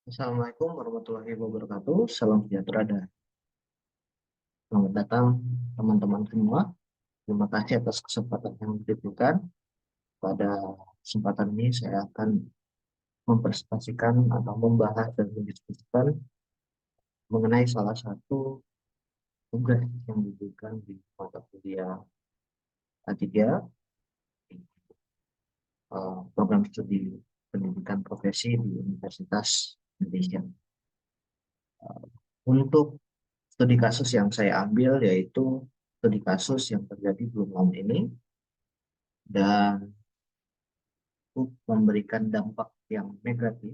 Assalamualaikum warahmatullahi wabarakatuh. Salam sejahtera dan selamat datang teman-teman semua. Terima kasih atas kesempatan yang diberikan. Pada kesempatan ini saya akan mempresentasikan atau membahas dan mendiskusikan mengenai salah satu tugas yang diberikan di mata kuliah K3, program studi pendidikan profesi di Universitas Indonesia. Untuk studi kasus yang saya ambil yaitu studi kasus yang terjadi belum lama ini dan memberikan dampak yang negatif,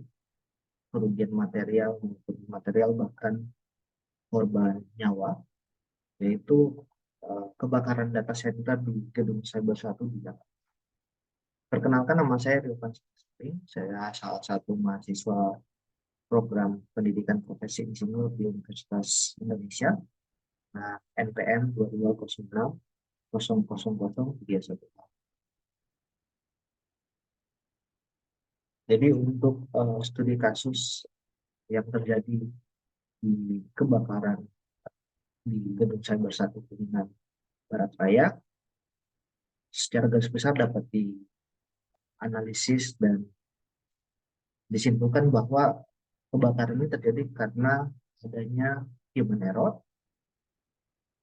kerugian material maupun material bahkan korban nyawa, yaitu kebakaran data center di Gedung Cyber 1 di Jakarta. Perkenalkan, nama saya Rilvan Sastri. Saya salah satu mahasiswa program pendidikan profesi insinyur di Universitas Indonesia. Nah, NPM 2206 Jadi untuk studi kasus yang terjadi di kebakaran di Gedung Cyber 1 Kuningan Barat Raya, secara garis besar dapat dianalisis dan disimpulkan bahwa kebakaran ini terjadi karena adanya human error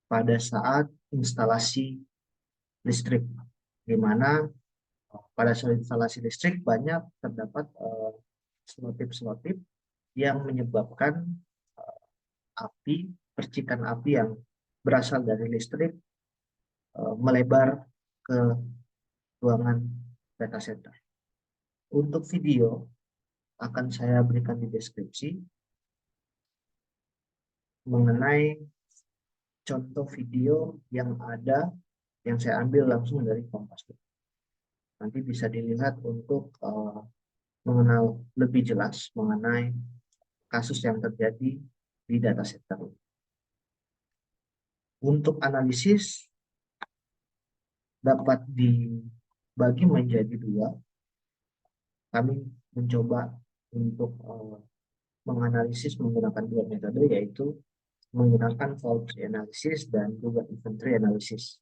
pada saat instalasi listrik, di mana pada saat instalasi listrik banyak terdapat selotip-selotip yang menyebabkan api, percikan api yang berasal dari listrik melebar ke ruangan data center. Untuk video akan saya berikan di deskripsi mengenai contoh video yang ada yang saya ambil langsung dari Kompas. Nanti bisa dilihat untuk mengenal lebih jelas mengenai kasus yang terjadi di data center. Untuk analisis dapat dibagi menjadi dua. Kami mencoba untuk menganalisis menggunakan dua metode, yaitu menggunakan fault tree analysis dan juga event tree analysis.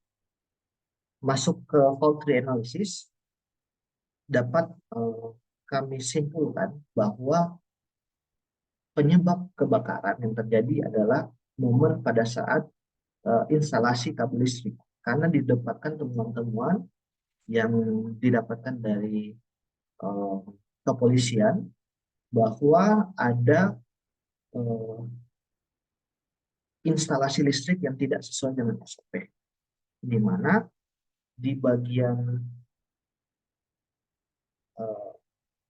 Masuk ke fault tree analysis, dapat kami simpulkan bahwa penyebab kebakaran yang terjadi adalah momen pada saat instalasi kabel listrik, karena didapatkan temuan-temuan yang didapatkan dari kepolisian bahwa ada instalasi listrik yang tidak sesuai dengan SOP, di mana di bagian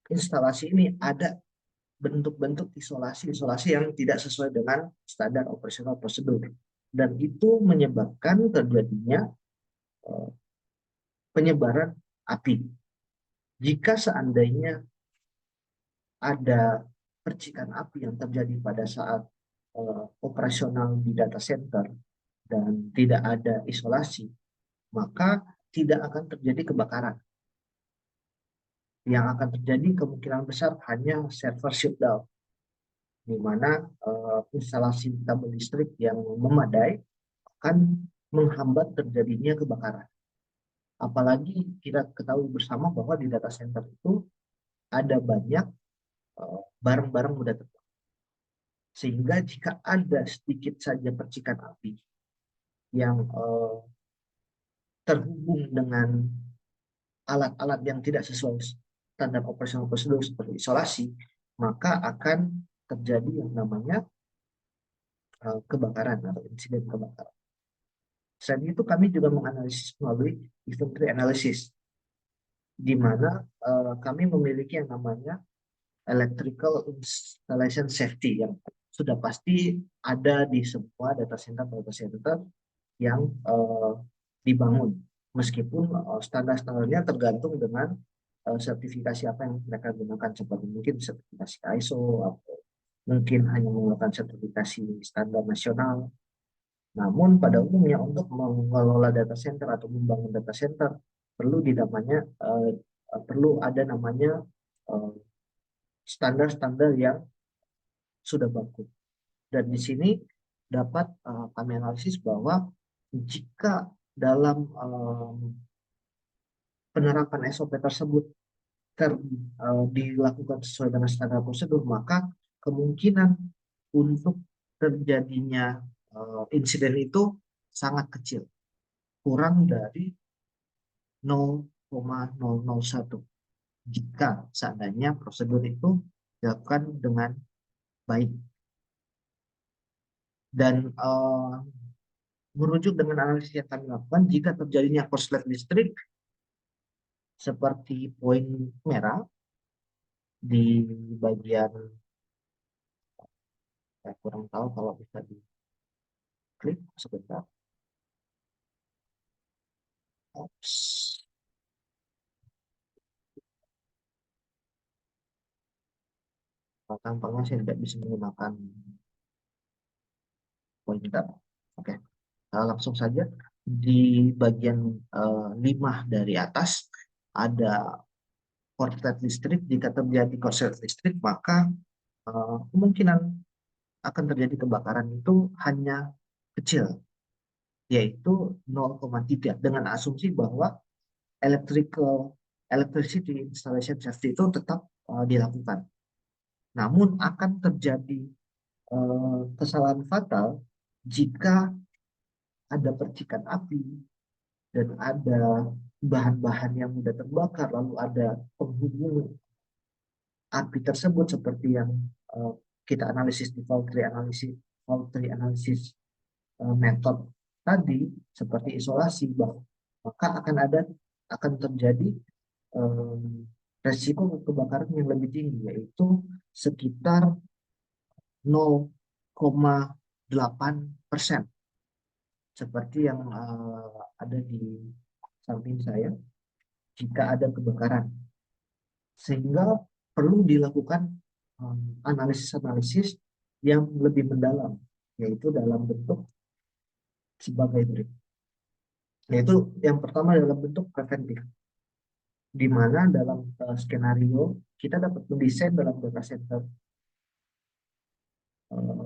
instalasi ini ada bentuk-bentuk isolasi yang tidak sesuai dengan standar operasional prosedur, dan itu menyebabkan terjadinya penyebaran api. Jika seandainya ada percikan api yang terjadi pada saat operasional di data center dan tidak ada isolasi, maka tidak akan terjadi kebakaran. Yang akan terjadi kemungkinan besar hanya server shutdown, di mana instalasi kabel listrik yang memadai akan menghambat terjadinya kebakaran. Apalagi kita ketahui bersama bahwa di data center itu ada banyak barang-barang mudah terbakar. Sehingga jika ada sedikit saja percikan api yang terhubung dengan alat-alat yang tidak sesuai standar operasional prosedur seperti isolasi, maka akan terjadi yang namanya kebakaran atau insiden kebakaran. Selain itu kami juga menganalisis melalui event tree analysis, di mana kami memiliki yang namanya electrical installation safety yang sudah pasti ada di semua data center yang dibangun, meskipun standar-standarnya tergantung dengan sertifikasi apa yang mereka gunakan, seperti mungkin sertifikasi ISO atau mungkin hanya menggunakan sertifikasi standar nasional. Namun pada umumnya untuk mengelola data center atau membangun data center perlu perlu ada namanya standar-standar yang sudah baku. Dan di sini dapat kami analisis bahwa jika dalam penerapan SOP tersebut dilakukan sesuai dengan standar prosedur, maka kemungkinan untuk terjadinya insiden itu sangat kecil, kurang dari 0,001 jika seandainya prosedur itu dilakukan dengan baik. Dan merujuk dengan analisis yang kami lakukan, jika terjadinya korslet listrik seperti poin merah di bagian, saya kurang tahu kalau bisa diklik sebentar. Ops. Tampaknya saya tidak bisa menggunakan pointer. Oke, langsung saja di bagian 5 dari atas ada korslet listrik. Jika terjadi korslet listrik, maka kemungkinan akan terjadi kebakaran itu hanya kecil, yaitu 0,3, dengan asumsi bahwa electricity installation safety itu tetap dilakukan. Namun akan terjadi kesalahan fatal jika ada percikan api dan ada bahan-bahan yang mudah terbakar, lalu ada penghubung api tersebut seperti yang kita analisis di fault tree analysis method tadi, seperti isolasi, maka akan terjadi resiko kebakaran yang lebih tinggi, yaitu sekitar 0,8%, seperti yang ada di samping saya jika ada kebakaran. Sehingga perlu dilakukan analisis-analisis yang lebih mendalam, yaitu dalam bentuk sebagai berikut. Yaitu yang pertama dalam bentuk preventif, di mana dalam skenario kita dapat mendesain dalam data center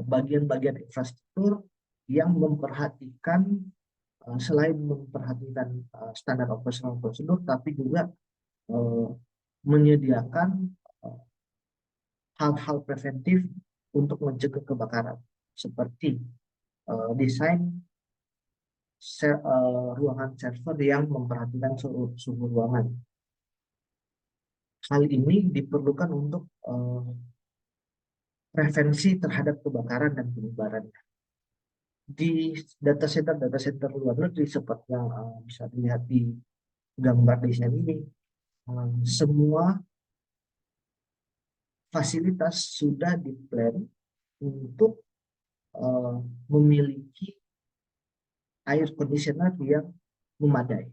bagian-bagian infrastruktur yang memperhatikan, selain memperhatikan standar operasional prosedur, tapi juga menyediakan hal-hal preventif untuk mencegah kebakaran, seperti desain ruangan server yang memperhatikan suhu ruangan. Hal ini diperlukan untuk prevensi terhadap kebakaran dan penyebaran. Di data center luar negeri seperti yang bisa dilihat di gambar desain ini, semua fasilitas sudah diplan untuk memiliki air conditioner yang memadai.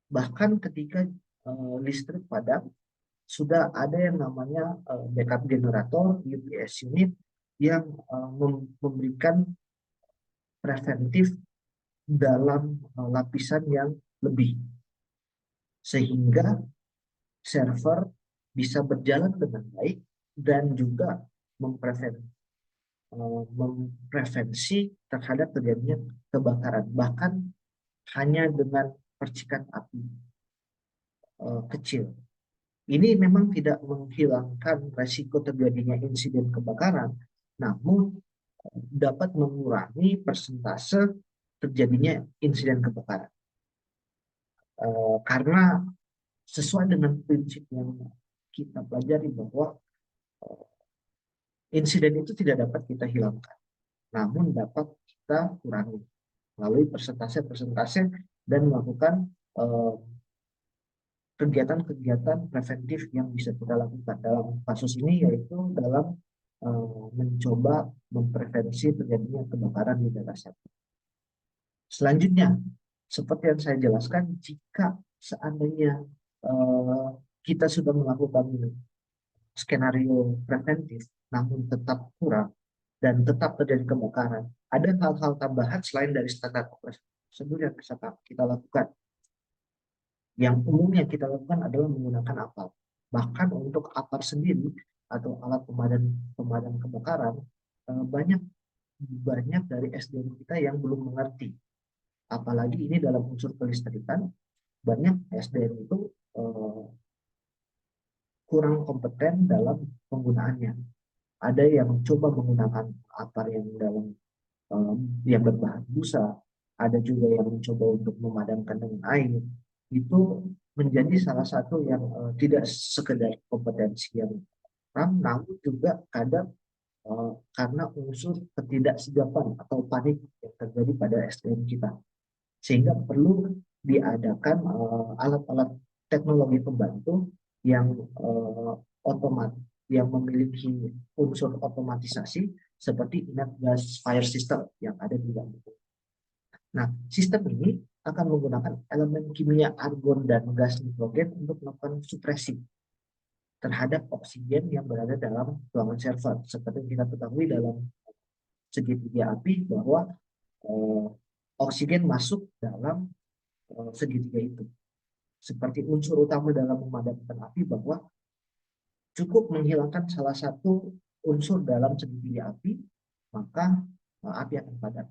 Bahkan ketika listrik padam, sudah ada yang namanya backup generator, UPS unit, yang memberikan preventif dalam lapisan yang lebih, sehingga server bisa berjalan dengan baik dan juga memprevensi terhadap terjadinya kebakaran, bahkan hanya dengan percikan api kecil. Ini memang tidak menghilangkan resiko terjadinya insiden kebakaran, namun dapat mengurangi persentase terjadinya insiden kebakaran. Karena sesuai dengan prinsip yang kita pelajari bahwa insiden itu tidak dapat kita hilangkan, namun dapat kita kurangi melalui persentase-persentase dan melakukan kegiatan-kegiatan preventif yang bisa kita lakukan dalam kasus ini, yaitu dalam mencoba memprevensi terjadinya kebakaran di data center. Selanjutnya, seperti yang saya jelaskan, jika seandainya kita sudah melakukan skenario preventif namun tetap kurang dan tetap terjadi kebakaran, ada hal-hal tambahan selain dari standar operasi prosedur yang bisa kita lakukan. Yang umumnya kita lakukan adalah menggunakan APAR. Bahkan untuk APAR sendiri atau alat pemadam pemadam kebakaran, banyak banyak dari SDM kita yang belum mengerti. Apalagi ini dalam unsur kelistrikan, banyak SDM itu kurang kompeten dalam penggunaannya. Ada yang coba menggunakan apar yang dalam yang berbahan busa, ada juga yang mencoba untuk memadamkan dengan air. Itu menjadi salah satu yang tidak sekedar kompetensi yang kurang, namun juga kadang karena unsur ketidaksiapan atau panik yang terjadi pada SDM kita. Sehingga perlu diadakan alat-alat teknologi pembantu yang otomat, yang memiliki unsur otomatisasi seperti inert gas fire system yang ada di dalam buku. Nah, sistem ini akan menggunakan elemen kimia argon dan gas nitrogen untuk melakukan supresi terhadap oksigen yang berada dalam ruangan server. Seperti yang kita ketahui dalam segitiga api bahwa eh, oksigen masuk dalam segitiga itu. Seperti unsur utama dalam memadamkan api bahwa cukup menghilangkan salah satu unsur dalam segitiga api, maka api akan padam.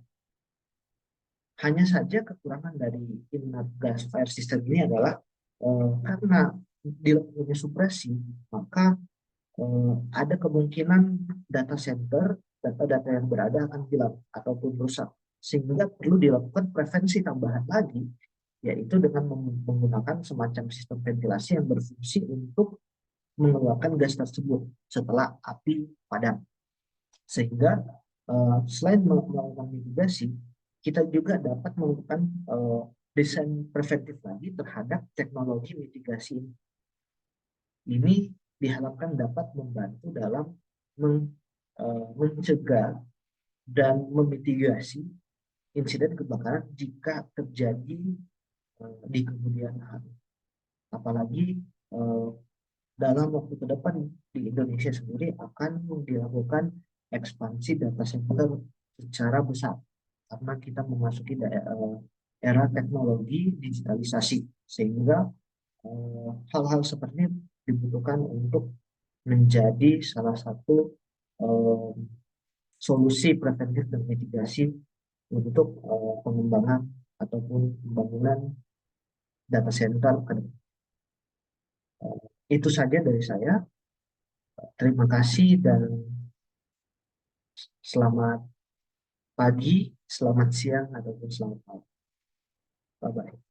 Hanya saja kekurangan dari inert gas fire system ini adalah karena dilakukannya supresi, maka ada kemungkinan data center, data-data yang berada akan hilang ataupun rusak. Sehingga perlu dilakukan prevensi tambahan lagi, yaitu dengan menggunakan semacam sistem ventilasi yang berfungsi untuk mengeluarkan gas tersebut setelah api padam. Sehingga selain melakukan mitigasi, kita juga dapat melakukan desain preventif lagi terhadap teknologi mitigasi ini. Ini diharapkan dapat membantu dalam mencegah dan memitigasi insiden kebakaran jika terjadi di kemudian hari. Apalagi dalam waktu ke depan di Indonesia sendiri akan dilakukan ekspansi data center secara besar karena kita memasuki era teknologi digitalisasi sehingga hal-hal seperti ini dibutuhkan untuk menjadi salah satu solusi preventif dan mitigasi untuk pengembangan ataupun pembangunan data center ke depan. Itu saja dari saya. Terima kasih dan selamat pagi, selamat siang, ataupun selamat malam. Bye-bye.